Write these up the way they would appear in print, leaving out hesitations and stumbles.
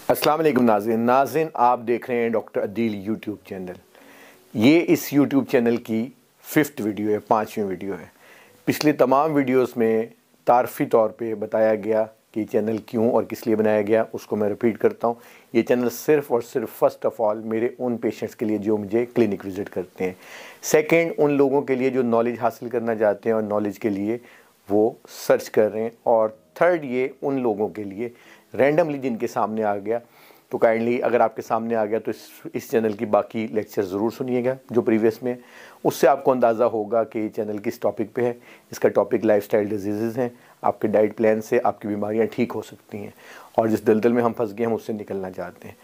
अस्सलाम वालेकुम नाज़रीन, आप देख रहे हैं डॉक्टर अदील यूट्यूब चैनल। ये इस यूट्यूब चैनल की 5th वीडियो है, 5वीं वीडियो है। पिछले तमाम वीडियोस में तारफ़ी तौर पे बताया गया कि चैनल क्यों और किस लिए बनाया गया, उसको मैं रिपीट करता हूँ। ये चैनल सिर्फ़ और सिर्फ फ़र्स्ट ऑफ़ ऑल मेरे उन पेशेंट्स के लिए जो मुझे क्लिनिक विज़िट करते हैं। सेकेंड, उन लोगों के लिए जो नॉलेज हासिल करना चाहते हैं और नॉलेज के लिए वो सर्च कर रहे हैं। और थर्ड, ये उन लोगों के लिए रैंडमली जिनके सामने आ गया, तो काइंडली अगर आपके सामने आ गया तो इस चैनल की बाकी लेक्चर ज़रूर सुनिएगा जो प्रीवियस में। उससे आपको अंदाज़ा होगा कि ये चैनल किस टॉपिक पे है। इसका टॉपिक लाइफस्टाइल डिजीज़ हैं। आपके डाइट प्लान से आपकी बीमारियां ठीक हो सकती हैं और जिस दलदल में हम फंस गए हम उससे निकलना चाहते हैं।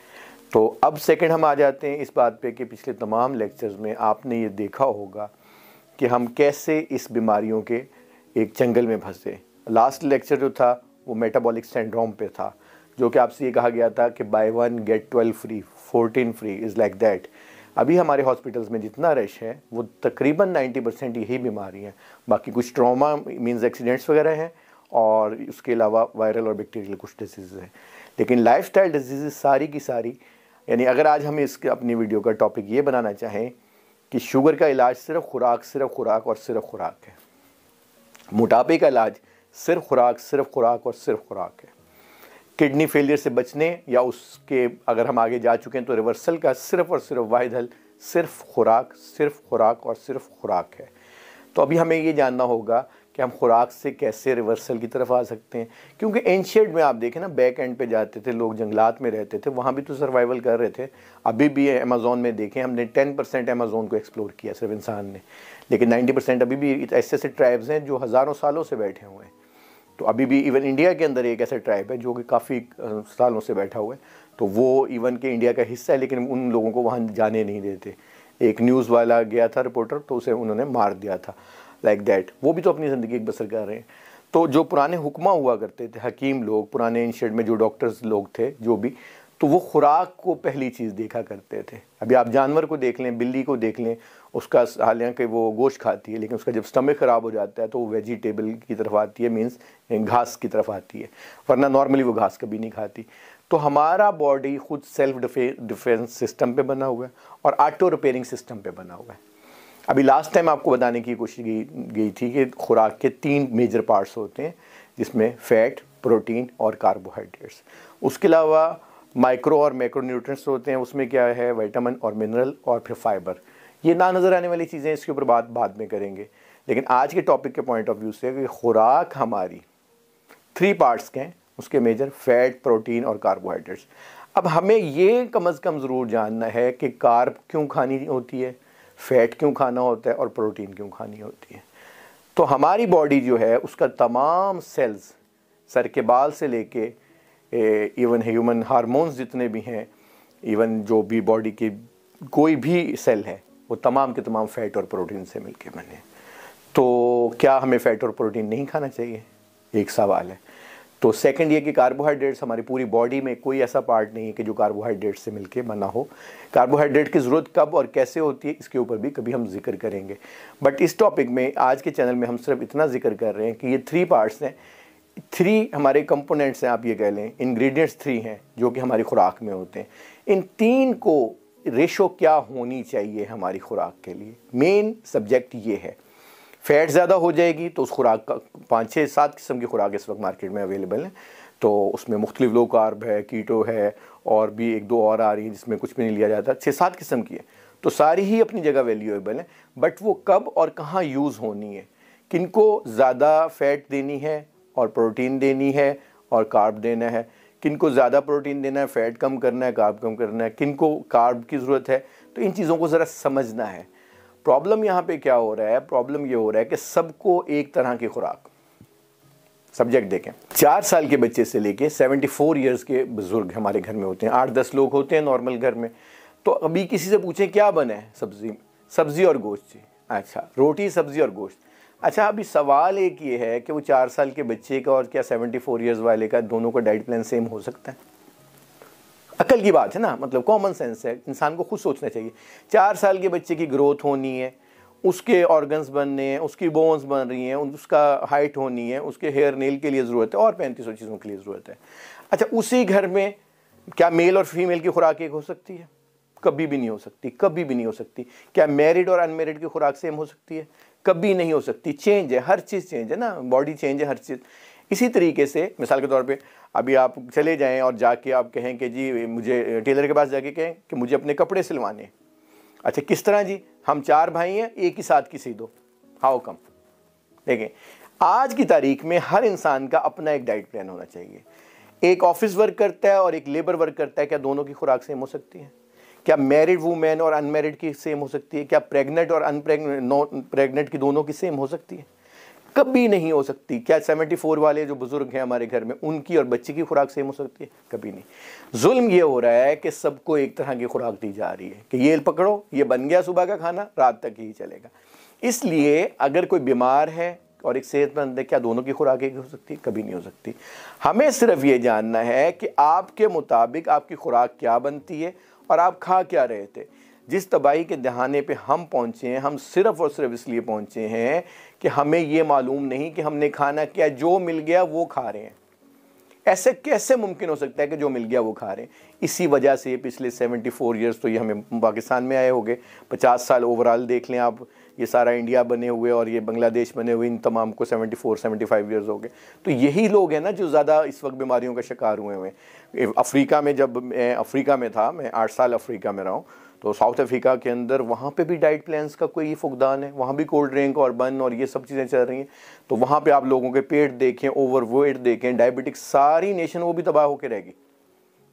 तो अब सेकेंड हम आ जाते हैं इस बात पर कि पिछले तमाम लेक्चर्स में आपने ये देखा होगा कि हम कैसे इस बीमारियों के एक जंगल में फंसे। लास्ट लेक्चर जो था वो मेटाबॉलिक सिंड्रोम पे था, जो कि आपसे ये कहा गया था कि buy 1 get 12 free, 14 free is like that. अभी हमारे हॉस्पिटल्स में जितना रश है वो तकरीबन 90% यही बीमारी है। बाकी कुछ ट्रॉमा मींस एक्सीडेंट्स वगैरह हैं और उसके अलावा वायरल और बैक्टीरियल कुछ डिजीज़ हैं। लेकिन लाइफस्टाइल डिजीज़ सारी की सारी, यानी अगर आज हम इसके अपनी वीडियो का टॉपिक ये बनाना चाहें कि शुगर का इलाज सिर्फ खुराक और सिर्फ खुराक है, मोटापे का इलाज सिर्फ खुराक और सिर्फ खुराक है, किडनी फेलियर से बचने या उसके अगर हम आगे जा चुके हैं तो रिवर्सल का सिर्फ और सिर्फ वाहिद हल सिर्फ खुराक और सिर्फ खुराक है। तो अभी हमें ये जानना होगा कि हम खुराक से कैसे रिवर्सल की तरफ आ सकते हैं, क्योंकि एंशियंट में आप देखें ना, बैक एंड पे जाते थे लोग, जंगलात में रहते थे, वहाँ भी तो सर्वाइवल कर रहे थे। अभी भी अमेज़ोन में देखें, हमने 10% अमेज़ोन को एक्सप्लोर किया सिर्फ इंसान ने, लेकिन 90% अभी भी ऐसे ऐसे ट्राइब्स हैं जो हज़ारों सालों से बैठे हुए हैं। तो अभी भी इवन इंडिया के अंदर एक ऐसा ट्राइब है जो कि काफ़ी सालों से बैठा हुआ है, तो वो इवन के इंडिया का हिस्सा है, लेकिन उन लोगों को वहाँ जाने नहीं देते। एक न्यूज़ वाला गया था रिपोर्टर, तो उसे उन्होंने मार दिया था, लाइक दैट। वो भी तो अपनी ज़िंदगी एक बसर कर रहे हैं। तो जो पुराने हुक्मा हुआ करते थे, हकीम लोग, पुराने एंशिएंट में जो डॉक्टर्स लोग थे जो भी, तो वो खुराक को पहली चीज़ देखा करते थे। अभी आप जानवर को देख लें, बिल्ली को देख लें, उसका हालांकि वो गोश्त खाती है, लेकिन उसका जब स्टमक ख़राब हो जाता है तो वो वेजिटेबल की तरफ आती है, मीन्स घास की तरफ आती है, वरना नॉर्मली वो घास कभी नहीं खाती। तो हमारा बॉडी खुद सेल्फ डिफेंस सिस्टम पे बना हुआ है और ऑटो रिपेयरिंग सिस्टम पे बना हुआ है। अभी लास्ट टाइम आपको बताने की कोशिश गई थी कि खुराक के 3 मेजर पार्ट्स होते हैं, जिसमें फैट, प्रोटीन और कार्बोहाइड्रेट्स। उसके अलावा माइक्रो और मैक्रो न्यूट्रिएंट्स होते हैं, उसमें क्या है, विटामिन और मिनरल और फिर फाइबर। ये ना नज़र आने वाली चीज़ें, इसके ऊपर बात बाद में करेंगे। लेकिन आज के टॉपिक के पॉइंट ऑफ व्यू से कि खुराक हमारी 3 पार्ट्स के हैं, उसके मेजर फैट, प्रोटीन और कार्बोहाइड्रेट्स। अब हमें ये कम अज़ कम ज़रूर जानना है कि कार्ब क्यों खानी होती है, फैट क्यों खाना होता है और प्रोटीन क्यों खानी होती है। तो हमारी बॉडी जो है उसका तमाम सेल्स, सर के बाल से लेके इवन ह्यूमन हार्मोन्स जितने भी हैं, इवन जो भी बॉडी के कोई भी सेल है, वो तमाम के तमाम फ़ैट और प्रोटीन से मिलके बने। तो क्या हमें फ़ैट और प्रोटीन नहीं खाना चाहिए, एक सवाल है। तो सेकंड ये कि कार्बोहाइड्रेट्स, हमारी पूरी बॉडी में कोई ऐसा पार्ट नहीं है कि जो कार्बोहाइड्रेट से मिलके बना हो। कार्बोहाइड्रेट की ज़रूरत कब और कैसे होती है, इसके ऊपर भी कभी हम जिक्र करेंगे। बट इस टॉपिक में आज के चैनल में हम सिर्फ इतना जिक्र कर रहे हैं कि ये 3 पार्ट्स हैं, 3 हमारे कंपोनेंट्स हैं, आप ये कह लें इंग्रेडिएंट्स 3 हैं जो कि हमारी खुराक में होते हैं। इन 3 को रेशो क्या होनी चाहिए हमारी खुराक के लिए, मेन सब्जेक्ट ये है। फैट ज़्यादा हो जाएगी तो उस खुराक का 5, 6, 7 किस्म की खुराक इस वक्त मार्केट में अवेलेबल है। तो उसमें मुख्तलिफ लो कार्ब है, कीटो है, और भी 1-2 और आ रही है जिसमें कुछ भी नहीं लिया जाता, 6-7 किस्म की है। तो सारी ही अपनी जगह वैल्यूएबल है, बट वो कब और कहाँ यूज़ होनी है, किनको ज़्यादा फ़ैट देनी है और प्रोटीन देनी है और कार्ब देना है, किनको ज़्यादा प्रोटीन देना है, फ़ैट कम करना है, कार्ब कम करना है, किनको कार्ब की ज़रूरत है। तो इन चीज़ों को ज़रा समझना है। प्रॉब्लम यहाँ पे क्या हो रहा है, प्रॉब्लम ये हो रहा है कि सबको एक तरह की खुराक। सब्जेक्ट देखें, 4 साल के बच्चे से लेके 74 ईयर्स के बुज़ुर्ग हमारे घर में होते हैं, 8-10 लोग होते हैं नॉर्मल घर में। तो अभी किसी से पूछें क्या बना है, सब्ज़ी और गोश्त। जी अच्छा, रोटी, सब्ज़ी और गोश्त। अच्छा, अभी सवाल एक ये है कि वो 4 साल के बच्चे का और क्या 74 ईयर्स वाले का, दोनों का डाइट प्लान सेम हो सकता है? अकल की बात है ना, मतलब कॉमन सेंस है, इंसान को खुद सोचना चाहिए। 4 साल के बच्चे की ग्रोथ होनी है, उसके ऑर्गन्स बनने हैं, उसकी बोन्स बन रही हैं, उसका हाइट होनी है, उसके हेयर नेल के लिए ज़रूरत है और 3500 चीज़ों के लिए ज़रूरत है। अच्छा, उसी घर में क्या मेल और फीमेल की खुराक एक हो सकती है? कभी भी नहीं हो सकती, कभी भी नहीं हो सकती। क्या मैरिड और अनमैरिड की खुराक सेम हो सकती है? कभी नहीं हो सकती। चेंज है, हर चीज़ चेंज है ना, बॉडी चेंज है, हर चीज़। इसी तरीके से मिसाल के तौर पे अभी आप चले जाएं और जाके आप कहें कि जी मुझे टेलर के पास जाके कहें कि मुझे अपने कपड़े सिलवाने। अच्छा किस तरह जी? हम 4 भाई हैं, एक ही साथ की सी दो, हाउ कम? देखें, आज की तारीख में हर इंसान का अपना एक डाइट प्लान होना चाहिए। एक ऑफिस वर्क करता है और एक लेबर वर्क करता है, क्या दोनों की खुराक सेम हो सकती है? क्या मैरिड वुमेन और अनमैरिड की सेम हो सकती है? क्या प्रेग्नेंट और प्रेग्नेंट की दोनों की सेम हो सकती है? कभी नहीं हो सकती। क्या 74 वाले जो बुजुर्ग हैं हमारे घर में, उनकी और बच्चे की खुराक सेम हो सकती है? कभी नहीं। जुल्म ये हो रहा है कि सबको एक तरह की खुराक दी जा रही है कि ये पकड़ो, ये बन गया सुबह का खाना, रात तक ही चलेगा। इसलिए अगर कोई बीमार है और एक सेहतमंद है, क्या दोनों की खुराक एक हो सकती है? कभी नहीं हो सकती। हमें सिर्फ ये जानना है कि आपके मुताबिक आपकी खुराक क्या बनती है और आप खा क्या रहे थे। जिस तबाही के दहाने पे हम पहुंचे हैं, हम सिर्फ और सिर्फ इसलिए पहुंचे हैं कि हमें ये मालूम नहीं कि हमने खाना क्या, जो मिल गया वो खा रहे हैं। ऐसे कैसे मुमकिन हो सकता है कि जो मिल गया वो खा रहे हैं? इसी वजह से पिछले 74 ईयर्स तो ये हमें पाकिस्तान में आए हो गए, 50 साल ओवरऑल देख लें आप, ये सारा इंडिया बने हुए और ये बांग्लादेश बने हुए, इन तमाम को 74-75 ईयर्स हो गए। तो यही लोग हैं ना जो ज़्यादा इस वक्त बीमारियों का शिकार हुए हैं। अफ्रीका में जब मैं अफ्रीका में था, मैं 8 साल अफ्रीका में रहा हूँ, तो साउथ अफ्रीका के अंदर वहाँ पे भी डाइट प्लान्स का कोई फुकदान है, वहाँ भी कोल्ड ड्रिंक और बन और ये सब चीज़ें चल रही हैं। तो वहाँ पे आप लोगों के पेट देखें, ओवरवेट देखें, डायबिटिक, सारी नेशन वो भी तबाह होकर रहेगी।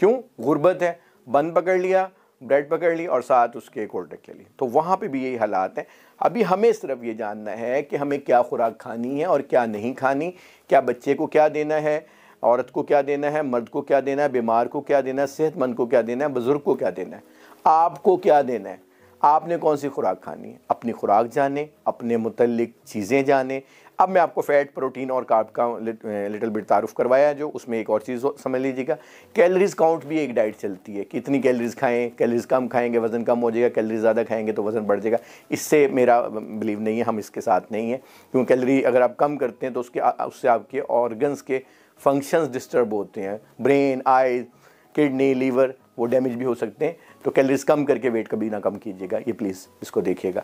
क्यों? गुर्बत है, बन पकड़ लिया, ब्रेड पकड़ ली और साथ उसके कोल्ड ड्रिंक ले ली। तो वहाँ पे भी यही हालात हैं। अभी हमें सिर्फ ये जानना है कि हमें क्या खुराक खानी है और क्या नहीं खानी, क्या बच्चे को क्या देना है, औरत को क्या देना है, मर्द को क्या देना है, बीमार को क्या देना है, सेहतमंद को क्या देना है, बुजुर्ग को क्या देना है, आपको क्या देना है, आपने कौन सी खुराक खानी है। अपनी खुराक जाने, अपने मुतल्लिक चीज़ें जाने। अब मैं आपको फ़ैट, प्रोटीन और कार्ब का लिटिल बिट तारुफ करवाया, जो उसमें एक और चीज़ समझ लीजिएगा, कैलोरीज काउंट भी एक डाइट चलती है कि इतनी कैलोरीज खाएं, कैलोरीज कम खाएंगे वज़न कम हो जाएगा, कैलोरीज ज़्यादा खाएंगे तो वज़न बढ़ जाएगा। इससे मेरा बिलीव नहीं है, हम इसके साथ नहीं है, क्योंकि कैलोरी अगर आप कम करते हैं तो उससे आपके ऑर्गन्स के फंक्शंस डिस्टर्ब होते हैं, ब्रेन, आइज, किडनी, लीवर, वो डैमेज भी हो सकते हैं। तो कैलोरीज कम करके वेट कभी ना कम कीजिएगा, ये प्लीज़ इसको देखिएगा।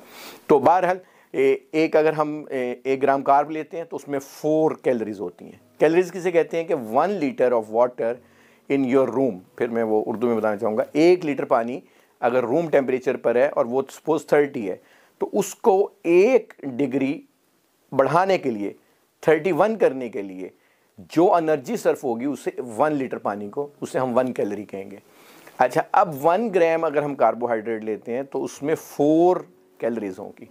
तो बहरहाल एक अगर हम 1 ग्राम कार्ब लेते हैं तो उसमें 4 कैलोरीज होती हैं। कैलोरीज किसे कहते हैं कि 1 litre of water in your room, फिर मैं वो उर्दू में बताना चाहूँगा, 1 लीटर पानी अगर रूम टेम्परेचर पर है और वो सपोज 30 है, तो उसको 1 डिग्री बढ़ाने के लिए, 31 करने के लिए जो एनर्जी सर्फ होगी उसे 1 लीटर पानी को, उसे हम 1 कैलोरी कहेंगे। अच्छा, अब 1 ग्राम अगर हम कार्बोहाइड्रेट लेते हैं तो उसमें 4 कैलोरीज होंगी।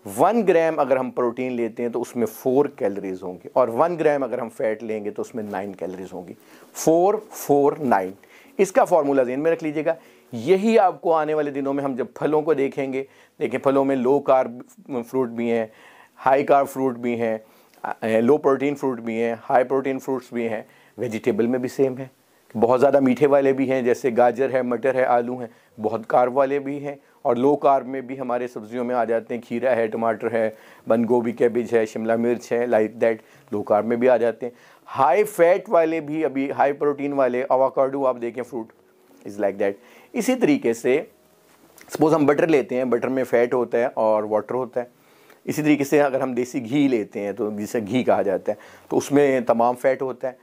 1 ग्राम अगर हम प्रोटीन लेते हैं तो उसमें 4 कैलोरीज होंगी, और 1 ग्राम अगर हम फैट लेंगे तो उसमें 9 कैलोरीज होंगी। 4, 4, 9, इसका फॉर्मूला ज़हन में रख लीजिएगा। यही आपको आने वाले दिनों में हम जब फलों को देखेंगे, देखें फलों में लो कार्ब फ्रूट भी हैं, हाई कार्ब फ्रूट भी हैं, लो प्रोटीन फ्रूट भी हैं, हाई प्रोटीन फ्रूट्स भी हैं। वेजिटेबल में भी सेम है, बहुत ज़्यादा मीठे वाले भी हैं, जैसे गाजर है, मटर है, आलू हैं, बहुत कार्ब वाले भी हैं, और लो कार्ब में भी हमारे सब्जियों में आ जाते हैं, खीरा है, टमाटर है, बंद गोभी, कैबिज है, शिमला मिर्च है, लाइक दैट लो कार्ब में भी आ जाते हैं। हाई फैट वाले भी, अभी हाई प्रोटीन वाले एवोकाडो आप देखें, फ्रूट इज़ लाइक दैट। इसी तरीके से सपोज हम बटर लेते हैं, बटर में फ़ैट होता है और वाटर होता है। इसी तरीके से अगर हम देसी घी लेते हैं, तो जिसे घी कहा जाता है, तो उसमें तमाम फ़ैट होता है,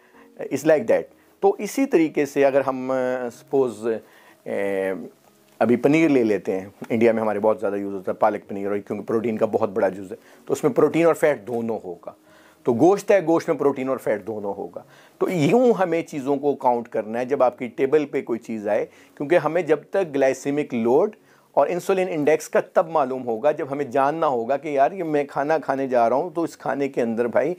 इज़ लाइक दैट। तो इसी तरीके से अगर हम सपोज़ अभी पनीर ले लेते हैं, इंडिया में हमारे बहुत ज़्यादा यूज़ होता है पालक पनीर, और क्योंकि प्रोटीन का बहुत बड़ा यूज़ है, तो उसमें प्रोटीन और फैट दोनों होगा। तो गोश्त है, गोश्त में प्रोटीन और फैट दोनों होगा। तो यूँ हमें चीज़ों को काउंट करना है जब आपकी टेबल पे कोई चीज़ आए, क्योंकि हमें जब तक ग्लाइसेमिक लोड और इंसुलिन इंडेक्स का तब मालूम होगा जब हमें जानना होगा कि यार ये मैं खाना खाने जा रहा हूँ, तो इस खाने के अंदर भाई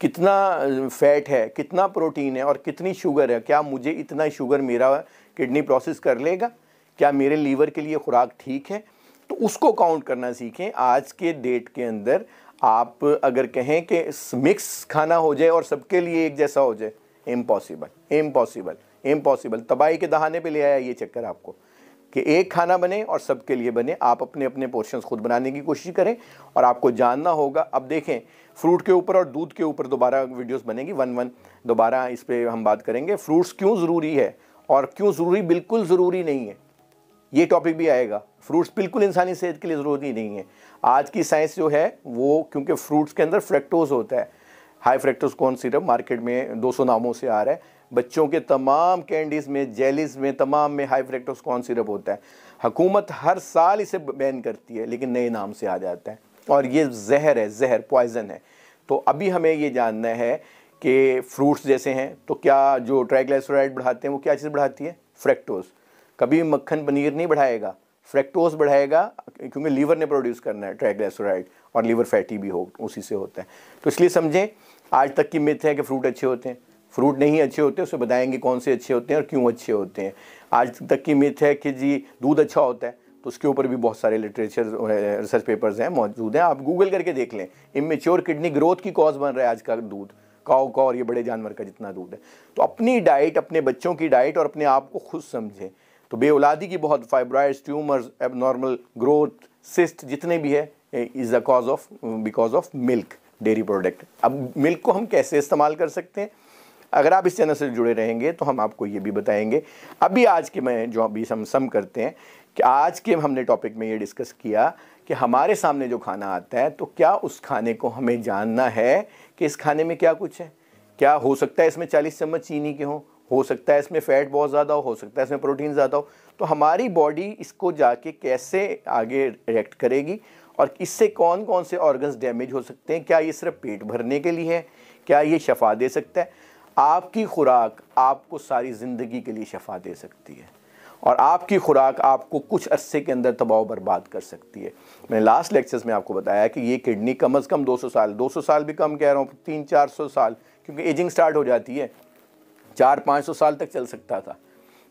कितना फ़ैट है, कितना प्रोटीन है और कितनी शुगर है, क्या मुझे इतना शुगर मेरा किडनी प्रोसेस कर लेगा, क्या मेरे लीवर के लिए खुराक ठीक है। तो उसको काउंट करना सीखें। आज के डेट के अंदर आप अगर कहें कि मिक्स खाना हो जाए और सबके लिए एक जैसा हो जाए, इम्पॉसिबल, इम्पॉसिबल, इम्पॉसिबल। तबाही के दहाने पे ले आया ये चक्कर आपको कि एक खाना बने और सबके लिए बने। आप अपने अपने पोर्शंस खुद बनाने की कोशिश करें, और आपको जानना होगा। अब देखें, फ्रूट के ऊपर और दूध के ऊपर दोबारा वीडियोस बनेगी, 1-1 दोबारा इस पर हम बात करेंगे। फ्रूट्स क्यों ज़रूरी है और क्यों ज़रूरी, बिल्कुल ज़रूरी नहीं है। ये टॉपिक भी आएगा। फ्रूट्स बिल्कुल इंसानी सेहत के लिए ज़रूरी नहीं है। आज की साइंस जो है वो, क्योंकि फ्रूट्स के अंदर फ्रैक्टोज होता है, high fructose corn syrup market में 200 नामों से आ रहा है। बच्चों के तमाम कैंडीज़ में, जेलीज़ में, तमाम में हाई फ्रैक्टोज कॉर्न सिरप होता है। हुकूमत हर साल इसे बैन करती है, लेकिन नए नाम से आ जाता है, और ये जहर है, जहर, पॉइजन है। तो अभी हमें ये जानना है कि फ्रूट्स जैसे हैं तो क्या जो ट्राइग्लिसराइड बढ़ाते हैं वो क्या चीज़ बढ़ाती है? फ्रैक्टोज। कभी मक्खन पनीर नहीं बढ़ाएगा, फ्रैक्टोज बढ़ाएगा, क्योंकि लीवर ने प्रोड्यूस करना है ट्राइग्लिसराइड, और लीवर फैटी भी हो उसी से होता है। तो इसलिए समझें, आज तक की मिथ है कि फ्रूट अच्छे होते हैं, फ्रूट नहीं अच्छे होते, उसे बताएंगे कौन से अच्छे होते हैं और क्यों अच्छे होते हैं। आज तक की मिथ है कि जी दूध अच्छा होता है, तो उसके ऊपर भी बहुत सारे लिटरेचर, रिसर्च पेपर्स हैं, मौजूद हैं, आप गूगल करके देख लें। इमेच्योर किडनी ग्रोथ की कॉज बन रहा है आज का दूध, काऊ का और ये बड़े जानवर का जितना दूध है। तो अपनी डाइट, अपने बच्चों की डाइट और अपने आप को खुद समझें। तो बेऔलादी की बहुत, fibroids, tumours, abnormal growth, cyst जितने भी है, is the cause of, because of milk, dairy product. अब मिल्क को हम कैसे इस्तेमाल कर सकते हैं, अगर आप इस चैनल से जुड़े रहेंगे तो हम आपको ये भी बताएंगे। अभी आज के में जो अभी हम सम करते हैं कि आज के हमने टॉपिक में ये डिस्कस किया कि हमारे सामने जो खाना आता है तो क्या उस खाने को हमें जानना है कि इस खाने में क्या कुछ है। क्या हो सकता है इसमें 40 चम्मच चीनी के हो सकता है इसमें फ़ैट बहुत ज़्यादा हो सकता है इसमें प्रोटीन ज़्यादा हो। तो हमारी बॉडी इसको जाके कैसे आगे रिएक्ट करेगी और इससे कौन कौन से ऑर्गन्स डैमेज हो सकते हैं। क्या ये सिर्फ पेट भरने के लिए है, क्या ये शफा दे सकता है? आपकी खुराक आपको सारी ज़िंदगी के लिए शफा दे सकती है, और आपकी खुराक आपको कुछ अरसे के अंदर तबाह बर्बाद कर सकती है। मैंने लास्ट लेक्चर्स में आपको बताया कि ये किडनी कम से कम 200 साल भी कम कह रहा हूँ, 300-400 साल, क्योंकि एजिंग स्टार्ट हो जाती है, 400-500 साल तक चल सकता था।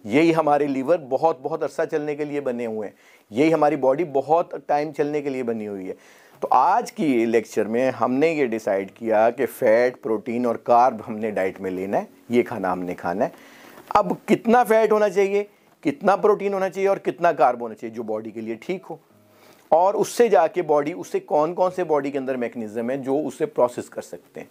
यही हमारे लीवर बहुत बहुत अरसा चलने के लिए बने हुए हैं, यही हमारी बॉडी बहुत टाइम चलने के लिए बनी हुई है। तो आज की लेक्चर में हमने ये डिसाइड किया कि फ़ैट, प्रोटीन और कार्ब हमने डाइट में लेना है, ये खाना हमने खाना है। अब कितना फ़ैट होना चाहिए, कितना प्रोटीन होना चाहिए और कितना कार्ब होना चाहिए जो बॉडी के लिए ठीक हो, और उससे जाके बॉडी, उससे कौन कौन से बॉडी के अंदर मैकेनिज्म है जो उससे प्रोसेस कर सकते हैं।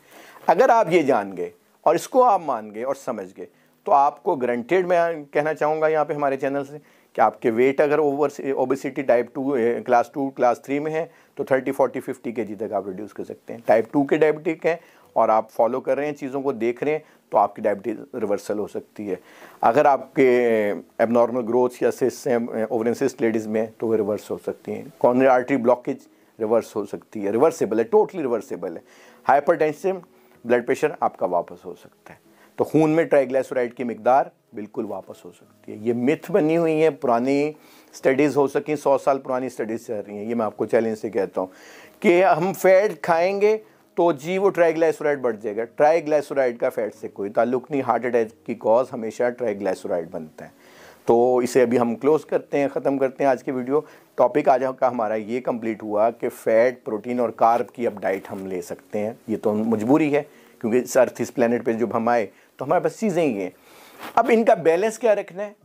अगर आप ये जान गए और इसको आप मान गए और समझ गए तो आपको गारंटेड, मैं कहना चाहूँगा यहाँ पे हमारे चैनल से, कि आपके वेट अगर ओबेसिटी टाइप 2, क्लास 2, क्लास 3 में है तो 30, 40, 50 kg तक आप रिड्यूस कर सकते हैं। टाइप 2 के डायबिटिक हैं और आप फॉलो कर रहे हैं, चीज़ों को देख रहे हैं, तो आपकी डायबिटीज़ रिवर्सल हो सकती है। अगर आपके एबनॉर्मल ग्रोथ या सिस्ट हैं, ओवरियन सिस्ट लेडीज़ में, तो वो रिवर्स हो सकती हैं। कॉर्नरी आर्टरी ब्लॉकेज रिवर्स हो सकती है, रिवर्सेबल है, टोटली रिवर्सेबल है। हाइपरटेंशन, ब्लड प्रेशर आपका वापस हो सकता है। तो खून में ट्राइग्लिसराइड की मिकदार बिल्कुल वापस हो सकती है। ये मिथ बनी हुई है, पुरानी स्टडीज़ हो सकें, 100 साल पुरानी स्टडीज़ चल रही हैं। ये मैं आपको चैलेंज से कहता हूँ कि हम फैट खाएंगे तो जी वो ट्राइग्लिसराइड बढ़ जाएगा। ट्राइग्लिसराइड का फैट से कोई ताल्लुक नहीं, हार्ट अटैक की कॉज हमेशा ट्राइग्लिसराइड बनता है। तो इसे अभी हम क्लोज़ करते हैं, ख़त्म करते हैं आज की वीडियो। टॉपिक आज का हमारा ये कंप्लीट हुआ कि फ़ैट, प्रोटीन और कार्ब की अब डाइट हम ले सकते हैं। ये तो मजबूरी है, क्योंकि इस अर्थ, इस प्लेनेट पे जब हम आए तो हमारे पास चीज़ें ही हैं। अब इनका बैलेंस क्या रखना है,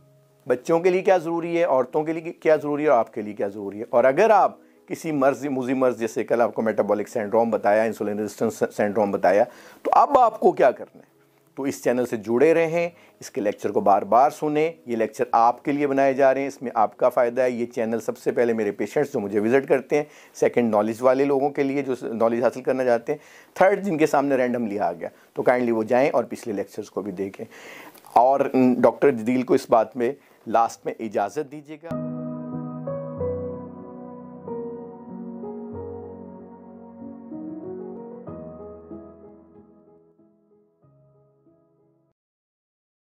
बच्चों के लिए क्या ज़रूरी है, औरतों के लिए क्या ज़रूरी है और आपके लिए क्या ज़रूरी है। और अगर आप किसी मुजी मर्ज, जैसे कल आपको मेटाबॉलिक सिंड्रोम बताया, इंसुलिन रेजिस्टेंस सिंड्रोम बताया, तो अब आपको क्या करना है। तो इस चैनल से जुड़े रहें, इसके लेक्चर को बार बार सुने। ये लेक्चर आपके लिए बनाए जा रहे हैं, इसमें आपका फ़ायदा है। ये चैनल सबसे पहले मेरे पेशेंट्स जो मुझे विज़िट करते हैं, सेकंड नॉलेज वाले लोगों के लिए जो नॉलेज हासिल करना चाहते हैं, थर्ड जिनके सामने रैंडमली आ गया, तो काइंडली वो जाएँ और पिछले लेक्चर्स को भी देखें। और डॉक्टर जदील को इस बात में लास्ट में इजाज़त दीजिएगा।